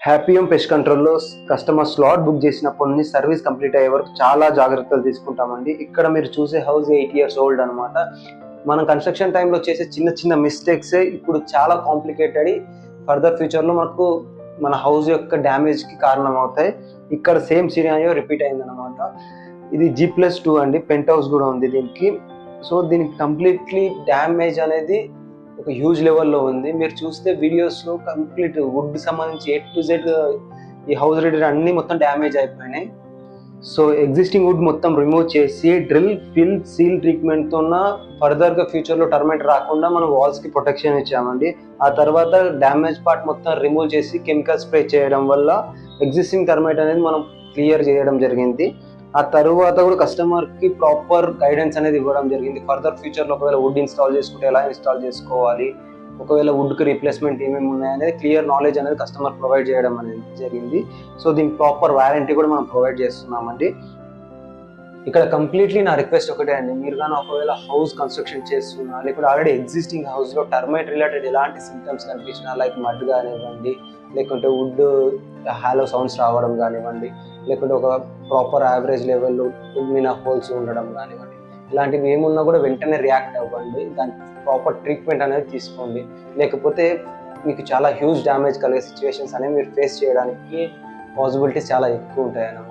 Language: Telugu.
హ్యాపీఎం పెస్ట్ కంట్రోల్లో కస్టమర్ స్లాట్ బుక్ చేసినప్పటి నుంచి సర్వీస్ కంప్లీట్ అయ్యే వరకు చాలా జాగ్రత్తలు తీసుకుంటామండి. ఇక్కడ మీరు చూసే హౌస్ 8 years old అనమాట. మనం కన్స్ట్రక్షన్ టైంలో చేసే చిన్న చిన్న మిస్టేక్సే ఇప్పుడు చాలా కాంప్లికేటెడ్ ఫర్దర్ ఫ్యూచర్లో మనకు మన హౌస్ యొక్క డ్యామేజ్కి కారణం అవుతాయి. ఇక్కడ సేమ్ సినారియో రిపీట్ అయిందనమాట. ఇది G+2 అండి, పెంట్ హౌస్ కూడా ఉంది దీనికి. సో దీనికి కంప్లీట్లీ డ్యామేజ్ అనేది ఒక హ్యూజ్ లెవెల్లో ఉంది. మీరు చూస్తే వీడియోస్లో కంప్లీట్ వుడ్ సంబంధించి A to Z ఈ హౌస్ రిలేటెడ్ అన్నీ మొత్తం డ్యామేజ్ అయిపోయినాయి. సో ఎగ్జిస్టింగ్ వుడ్ మొత్తం రిమూవ్ చేసి డ్రిల్ ఫిల్ సీల్ ట్రీట్మెంట్తో ఫర్దర్గా ఫ్యూచర్లో టర్మైట్ రాకుండా మనం వాల్స్కి ప్రొటెక్షన్ ఇచ్చామండి. ఆ తర్వాత డ్యామేజ్ పార్ట్ మొత్తం రిమూవ్ చేసి కెమికల్ స్ప్రే చేయడం వల్ల ఎగ్జిస్టింగ్ టర్మైట్ అనేది మనం క్లియర్ చేయడం జరిగింది. ఆ తర్వాత కూడా కస్టమర్కి ప్రాపర్ గైడెన్స్ అనేది ఇవ్వడం జరిగింది. ఫర్దర్ ఫ్యూచర్లో ఒకవేళ వుడ్ ఇన్స్టాల్ చేసుకుంటే ఎలా ఇన్స్టాల్ చేసుకోవాలి, ఒకవేళ వుడ్కి రీప్లేస్మెంట్ ఏమేమి ఉన్నాయనేది క్లియర్ నాలెడ్జ్ అనేది కస్టమర్ ప్రొవైడ్ చేయడం అనేది జరిగింది. సో దీనికి ప్రాపర్ వారంటీ కూడా మనం ప్రొవైడ్ చేస్తున్నామండి. ఇక్కడ కంప్లీట్లీ నా రిక్వెస్ట్ ఒకటే అండి, మీరు కానీ ఒకవేళ హౌస్ కన్స్ట్రక్షన్ చేస్తున్నా లేకుంటే ఆల్రెడీ ఎగ్జిస్టింగ్ హౌస్లో టర్మైట్ రిలేటెడ్ ఎలాంటి సిమ్టమ్స్ కనిపించినా, లైక్ మడ్ కానివ్వండి, లేకుంటే వుడ్ హాలో సౌండ్స్ రావడం కానివ్వండి, లేకుంటే ఒక ప్రాపర్ యావరేజ్ లెవెల్లో వుడ్ మీద హోల్స్ ఉండడం కానివ్వండి, ఇలాంటివి ఏమున్నా కూడా వెంటనే రియాక్ట్ అవ్వండి. దానికి ప్రాపర్ ట్రీట్మెంట్ అనేది తీసుకోండి. లేకపోతే మీకు చాలా హ్యూజ్ డ్యామేజ్ కలిగే సిచ్యువేషన్స్ అనేవి మీరు ఫేస్ చేయడానికి పాసిబిలిటీస్ చాలా ఎక్కువ ఉంటాయి అన్నమాట.